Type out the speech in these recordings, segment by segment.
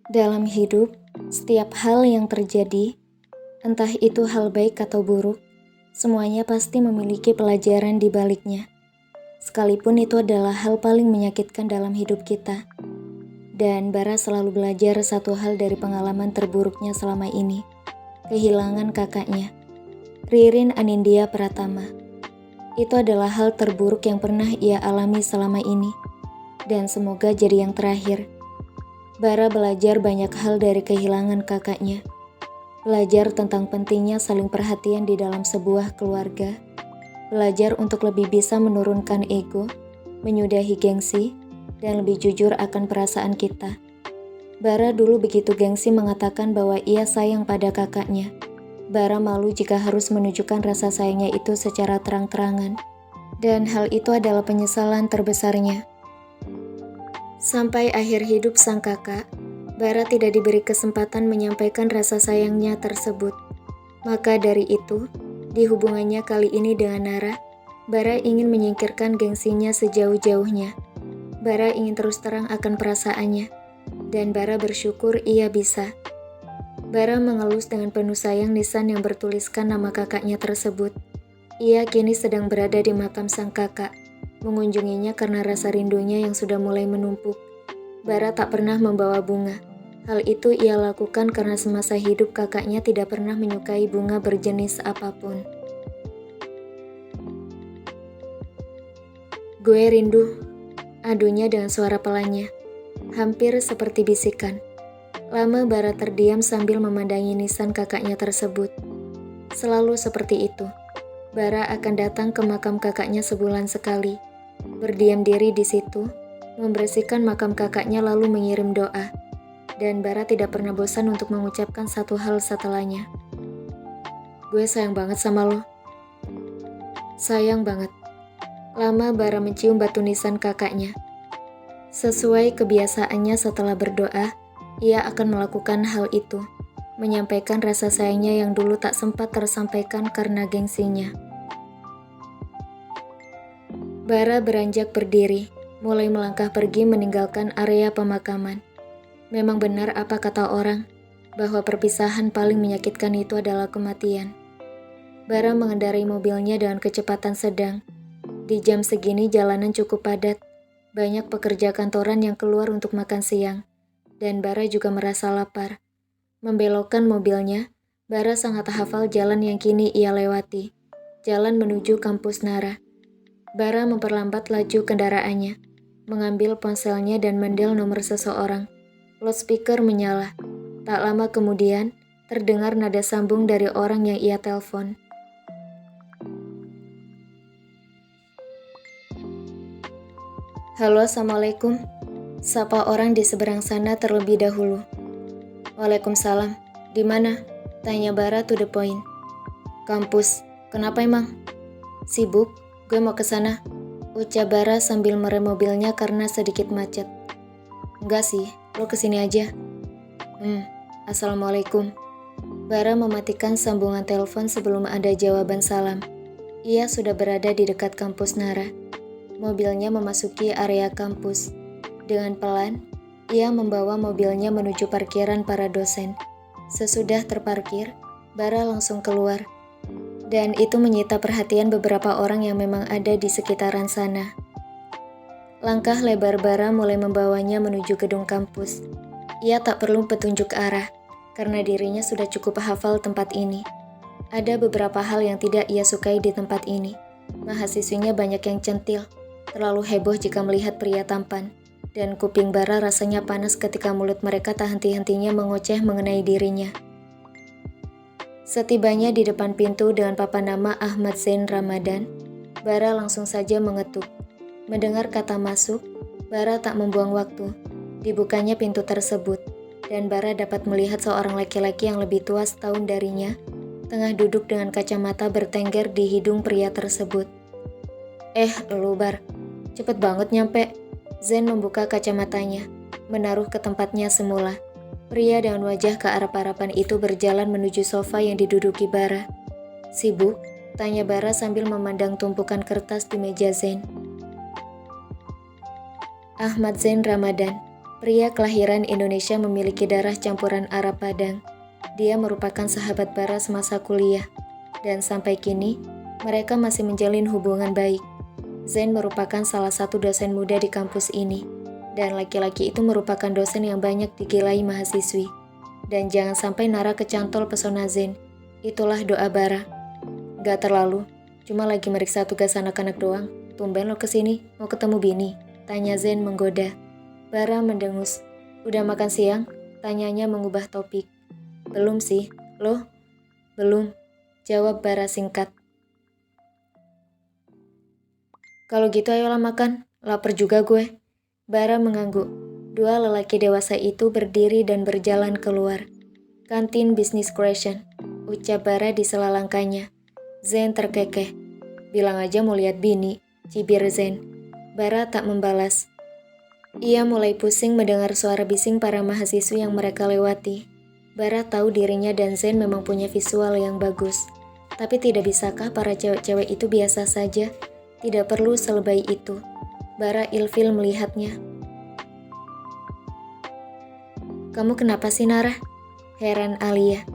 Dalam hidup, setiap hal yang terjadi, entah itu hal baik atau buruk, semuanya pasti memiliki pelajaran di baliknya. Sekalipun itu adalah hal paling menyakitkan dalam hidup kita. Dan Bara selalu belajar satu hal dari pengalaman terburuknya selama ini, kehilangan kakaknya, Ririn Anindya Pratama. Itu adalah hal terburuk yang pernah ia alami selama ini, dan semoga jadi yang terakhir. Bara belajar banyak hal dari kehilangan kakaknya. Belajar tentang pentingnya saling perhatian di dalam sebuah keluarga. Belajar untuk lebih bisa menurunkan ego, menyudahi gengsi, dan lebih jujur akan perasaan kita. Bara dulu begitu gengsi mengatakan bahwa ia sayang pada kakaknya. Bara malu jika harus menunjukkan rasa sayangnya itu secara terang-terangan. Dan hal itu adalah penyesalan terbesarnya. Sampai akhir hidup sang kakak, Bara tidak diberi kesempatan menyampaikan rasa sayangnya tersebut. Maka dari itu, di hubungannya kali ini dengan Nara, Bara ingin menyingkirkan gengsinya sejauh-jauhnya. Bara ingin terus terang akan perasaannya, dan Bara bersyukur ia bisa. Bara mengelus dengan penuh sayang nisan yang bertuliskan nama kakaknya tersebut. Ia kini sedang berada di makam sang kakak, mengunjunginya karena rasa rindunya yang sudah mulai menumpuk. Bara tak pernah membawa bunga. Hal itu ia lakukan karena semasa hidup kakaknya tidak pernah menyukai bunga berjenis apapun. Gue rindu, adunya dengan suara pelannya, hampir seperti bisikan. Lama Bara terdiam sambil memandangi nisan kakaknya tersebut. Selalu seperti itu. Bara akan datang ke makam kakaknya sebulan sekali. Berdiam diri di situ, membersihkan makam kakaknya lalu mengirim doa. Dan Bara tidak pernah bosan untuk mengucapkan satu hal setelahnya. Gue sayang banget sama lo. Sayang banget. Lama Bara mencium batu nisan kakaknya. Sesuai kebiasaannya setelah berdoa, ia akan melakukan hal itu, menyampaikan rasa sayangnya yang dulu tak sempat tersampaikan karena gengsinya. Bara beranjak berdiri, mulai melangkah pergi meninggalkan area pemakaman. Memang benar apa kata orang, bahwa perpisahan paling menyakitkan itu adalah kematian. Bara mengendarai mobilnya dengan kecepatan sedang. Di jam segini jalanan cukup padat, banyak pekerja kantoran yang keluar untuk makan siang. Dan Bara juga merasa lapar. Membelokkan mobilnya, Bara sangat hafal jalan yang kini ia lewati. Jalan menuju kampus Nara. Bara memperlambat laju kendaraannya, mengambil ponselnya dan mendel nomor seseorang. Loudspeaker menyala. Tak lama kemudian, terdengar nada sambung dari orang yang ia telepon. Halo, Assalamualaikum. Sapa orang di seberang sana terlebih dahulu. Waalaikumsalam. Di mana? Tanya Bara to the point. Kampus. Kenapa emang? Sibuk? Gue mau ke sana. Ucap Bara sambil merem mobilnya karena sedikit macet. Enggak sih, lo kesini aja. Assalamualaikum. Bara mematikan sambungan telepon sebelum ada jawaban salam. Ia sudah berada di dekat kampus Nara. Mobilnya memasuki area kampus. Dengan pelan, ia membawa mobilnya menuju parkiran para dosen. Sesudah terparkir, Bara langsung keluar. Dan itu menyita perhatian beberapa orang yang memang ada di sekitaran sana. Langkah lebar Bara mulai membawanya menuju gedung kampus. Ia tak perlu petunjuk arah, karena dirinya sudah cukup hafal tempat ini. Ada beberapa hal yang tidak ia sukai di tempat ini. Mahasiswinya banyak yang centil, terlalu heboh jika melihat pria tampan. Dan kuping Bara rasanya panas ketika mulut mereka tak henti-hentinya mengoceh mengenai dirinya. Setibanya di depan pintu dengan papan nama Ahmad Zain Ramadan, Bara langsung saja mengetuk. Mendengar kata masuk, Bara tak membuang waktu. Dibukanya pintu tersebut, dan Bara dapat melihat seorang laki-laki yang lebih tua setahun darinya, tengah duduk dengan kacamata bertengger di hidung pria tersebut. Elu Bar, cepet banget nyampe. Zain membuka kacamatanya, menaruh ke tempatnya semula. Pria dengan wajah kearap-arapan itu berjalan menuju sofa yang diduduki Bara. Sibuk? Tanya Bara sambil memandang tumpukan kertas di meja Zain. Ahmad Zain Ramadan, pria kelahiran Indonesia memiliki darah campuran Arab Padang. Dia merupakan sahabat Bara semasa kuliah, dan sampai kini mereka masih menjalin hubungan baik. Zain merupakan salah satu dosen muda di kampus ini, dan laki-laki itu merupakan dosen yang banyak digilai mahasiswi. Dan jangan sampai Nara kecantol pesona Zain. Itulah doa Bara. Gak terlalu, cuma lagi meriksa tugas anak-anak doang. Tumben lo kesini, mau ketemu bini? Tanya Zain menggoda. Bara mendengus. Udah makan siang? Tanyanya mengubah topik. Belum sih, lo? Belum, jawab Bara singkat. Kalau gitu ayolah makan, lapar juga gue. Bara mengangguk. Dua lelaki dewasa itu berdiri dan berjalan keluar. Kantin Business Creation, ucap Bara di sela langkahnya. Zain terkekeh. Bilang aja mau lihat bini, cibir Zain. Bara tak membalas. Ia mulai pusing mendengar suara bising para mahasiswa yang mereka lewati. Bara tahu dirinya dan Zain memang punya visual yang bagus. Tapi tidak bisakah para cewek-cewek itu biasa saja? Tidak perlu selebay itu. Bara ilfil melihatnya. Kamu kenapa sih Nara? Heran Alia.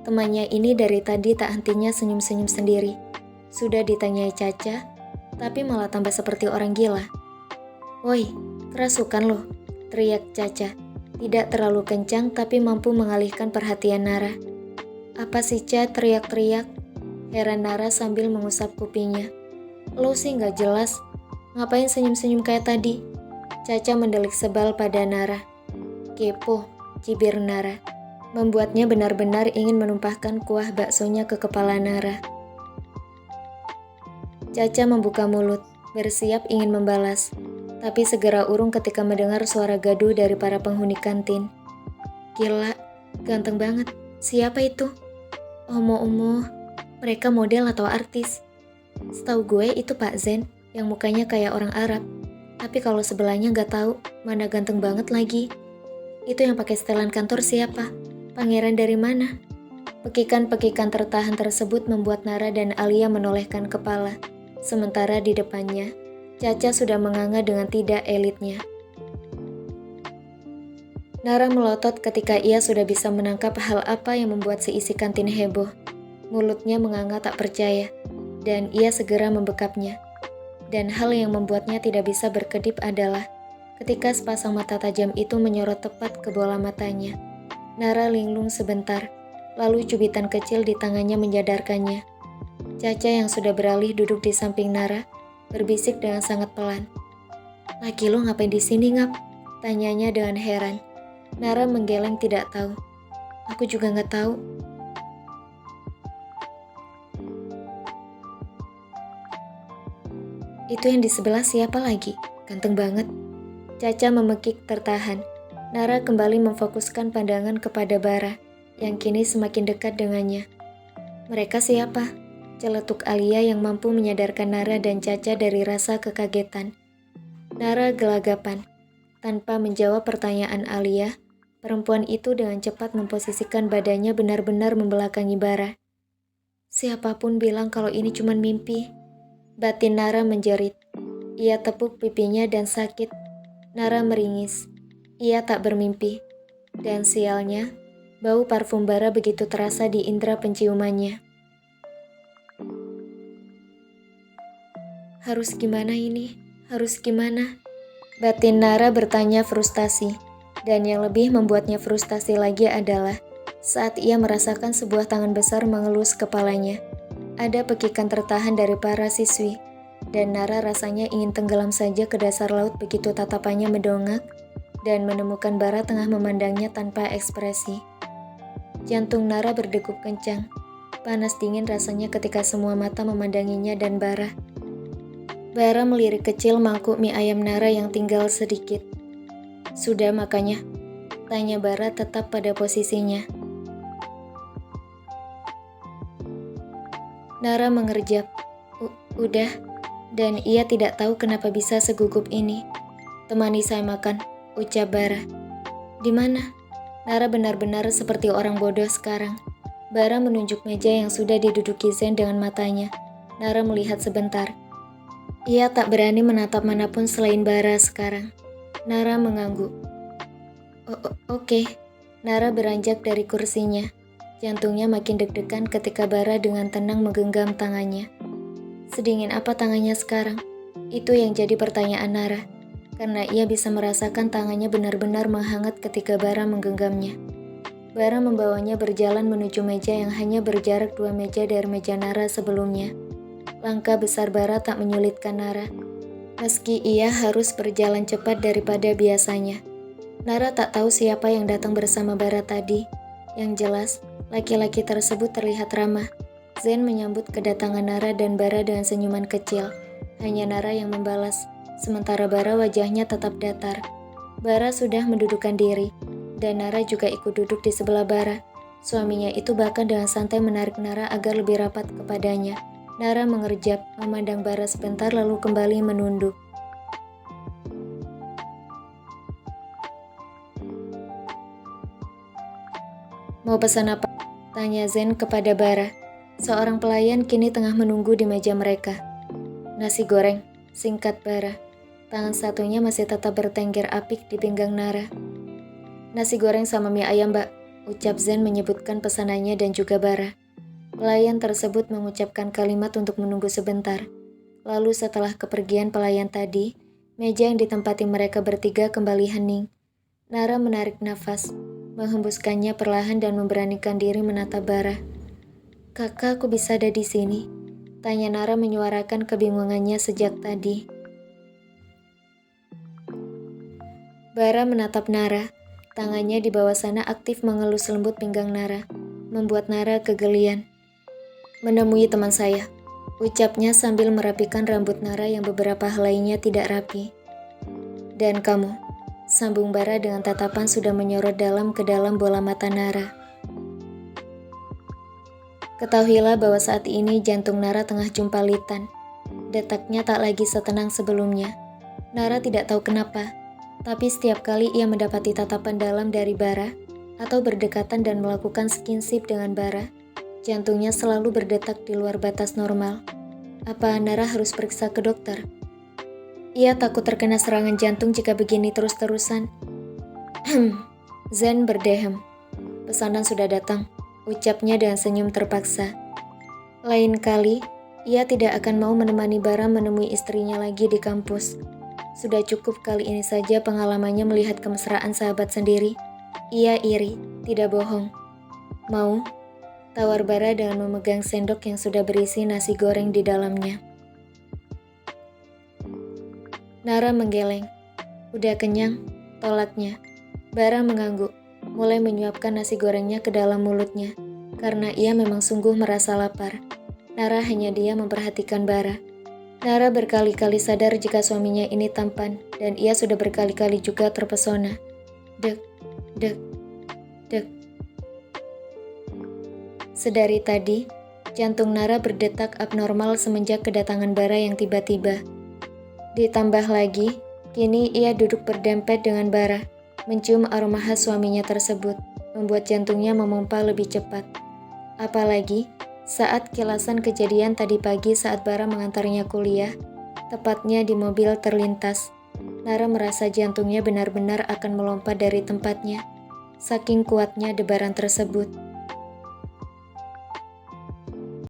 Temannya ini dari tadi tak hentinya senyum-senyum sendiri. Sudah ditanyai Caca, tapi malah tambah seperti orang gila. Woi, kerasukan loh, teriak Caca. Tidak terlalu kencang tapi mampu mengalihkan perhatian Nara. Apa sih Ca, teriak-teriak? Heran Nara sambil mengusap kupingnya. Lo sih gak jelas, ngapain senyum-senyum kayak tadi? Caca mendelik sebal pada Nara. Kepo, cibir Nara. Membuatnya benar-benar ingin menumpahkan kuah baksonya ke kepala Nara. Caca membuka mulut, bersiap ingin membalas. Tapi segera urung ketika mendengar suara gaduh dari para penghuni kantin. Gila, ganteng banget. Siapa itu? Omo-omo, mereka model atau artis? Setahu gue itu Pak Zain, yang mukanya kayak orang Arab. Tapi kalau sebelahnya gak tahu, mana ganteng banget lagi. Itu yang pakai setelan kantor siapa? Pangeran dari mana? Pekikan-pekikan tertahan tersebut membuat Nara dan Alia menolehkan kepala. Sementara di depannya, Caca sudah menganga dengan tidak elitnya. Nara melotot ketika ia sudah bisa menangkap hal apa yang membuat si isi kantin heboh. Mulutnya menganga tak percaya, dan ia segera membekapnya. Dan hal yang membuatnya tidak bisa berkedip adalah ketika sepasang mata tajam itu menyorot tepat ke bola matanya. Nara linglung sebentar, lalu cubitan kecil di tangannya menyadarkannya. Caca yang sudah beralih duduk di samping Nara, berbisik dengan sangat pelan. Laki lo ngapain di sini ngap? Tanyanya dengan heran. Nara menggeleng tidak tahu. Aku juga nggak tahu. Itu yang di sebelah siapa lagi? Ganteng banget. Caca memekik tertahan. Nara kembali memfokuskan pandangan kepada Bara, yang kini semakin dekat dengannya. Mereka siapa? Celetuk Alia yang mampu menyadarkan Nara dan Caca dari rasa kekagetan. Nara gelagapan. Tanpa menjawab pertanyaan Alia, perempuan itu dengan cepat memposisikan badannya benar-benar membelakangi Bara. Siapapun bilang kalau ini cuma mimpi. Batin Nara menjerit. Ia tepuk pipinya dan sakit. Nara meringis. Ia tak bermimpi. Dan sialnya, bau parfum Bara begitu terasa di indera penciumannya. Harus gimana ini? Harus gimana? Batin Nara bertanya frustasi. Dan yang lebih membuatnya frustasi lagi adalah saat ia merasakan sebuah tangan besar mengelus kepalanya. Ada pekikan tertahan dari para siswi. Dan Nara rasanya ingin tenggelam saja ke dasar laut begitu tatapannya mendongak dan menemukan Bara tengah memandangnya tanpa ekspresi. Jantung Nara berdegup kencang. Panas dingin rasanya ketika semua mata memandanginya dan Bara. Bara melirik kecil mangkuk mie ayam Nara yang tinggal sedikit. Sudah makannya? Tanya Bara tetap pada posisinya. Nara mengerjap. Udah. Dan ia tidak tahu kenapa bisa segugup ini. Temani saya makan, ucap Bara. Di mana? Nara benar-benar seperti orang bodoh sekarang. Bara menunjuk meja yang sudah diduduki Zain dengan matanya. Nara melihat sebentar. Ia tak berani menatap manapun selain Bara sekarang. Nara mengangguk. Oke. Nara beranjak dari kursinya. Jantungnya makin deg-degan ketika Bara dengan tenang menggenggam tangannya. Sedingin apa tangannya sekarang? Itu yang jadi pertanyaan Nara, karena ia bisa merasakan tangannya benar-benar menghangat ketika Bara menggenggamnya. Bara membawanya berjalan menuju meja yang hanya berjarak 2 meja dari meja Nara sebelumnya. Langkah besar Bara tak menyulitkan Nara, meski ia harus berjalan cepat daripada biasanya. Nara tak tahu siapa yang datang bersama Bara tadi. Yang jelas, laki-laki tersebut terlihat ramah. Zen menyambut kedatangan Nara dan Bara dengan senyuman kecil. Hanya Nara yang membalas, sementara Bara wajahnya tetap datar. Bara sudah mendudukkan diri, dan Nara juga ikut duduk di sebelah Bara. Suaminya itu bahkan dengan santai menarik Nara agar lebih rapat kepadanya. Nara mengerjap, memandang Bara sebentar lalu kembali menunduk. Mau pesan apa? Tanya Zen kepada Bara. Seorang pelayan kini tengah menunggu di meja mereka. Nasi goreng, singkat Bara. Tangan satunya masih tetap bertengger apik di pinggang Nara. Nasi goreng sama mie ayam, Mbak, ucap Zen menyebutkan pesanannya dan juga Bara. Pelayan tersebut mengucapkan kalimat untuk menunggu sebentar. Lalu setelah kepergian pelayan tadi, meja yang ditempati mereka bertiga kembali hening. Nara menarik nafas, menghembuskannya perlahan dan memberanikan diri menatap Bara. Kakak, aku bisa ada di sini? Tanya Nara menyuarakan kebingungannya sejak tadi. Bara menatap Nara. Tangannya di bawah sana aktif mengelus lembut pinggang Nara, membuat Nara kegelian. Menemui teman saya, ucapnya sambil merapikan rambut Nara yang beberapa helainya tidak rapi. Dan kamu, sambung Bara dengan tatapan sudah menyorot dalam ke dalam bola mata Nara. Ketahuilah bahwa saat ini jantung Nara tengah jumpalitan. Detaknya tak lagi setenang sebelumnya. Nara tidak tahu kenapa, tapi setiap kali ia mendapati tatapan dalam dari Bara atau berdekatan dan melakukan skinship dengan Bara, jantungnya selalu berdetak di luar batas normal. Apa Nara harus periksa ke dokter? Ia takut terkena serangan jantung jika begini terus-terusan. Zen berdehem. Pesanan sudah datang, ucapnya dengan senyum terpaksa. Lain kali, ia tidak akan mau menemani Bara menemui istrinya lagi di kampus. Sudah cukup kali ini saja pengalamannya melihat kemesraan sahabat sendiri. Ia iri, tidak bohong. Mau? Tawar Bara dengan memegang sendok yang sudah berisi nasi goreng di dalamnya. Nara menggeleng. Udah kenyang? Tolaknya. Bara mengangguk, mulai menyuapkan nasi gorengnya ke dalam mulutnya, karena ia memang sungguh merasa lapar. Nara hanya dia memperhatikan Bara. Nara berkali-kali sadar jika suaminya ini tampan, dan ia sudah berkali-kali juga terpesona. Dek, dek, dek. Sedari tadi, jantung Nara berdetak abnormal semenjak kedatangan Bara yang tiba-tiba. Ditambah lagi, kini ia duduk berdempet dengan Bara, mencium aroma khas suaminya tersebut, membuat jantungnya memompa lebih cepat. Apalagi, saat kilasan kejadian tadi pagi saat Bara mengantarnya kuliah, tepatnya di mobil terlintas, Nara merasa jantungnya benar-benar akan melompat dari tempatnya. Saking kuatnya debaran tersebut.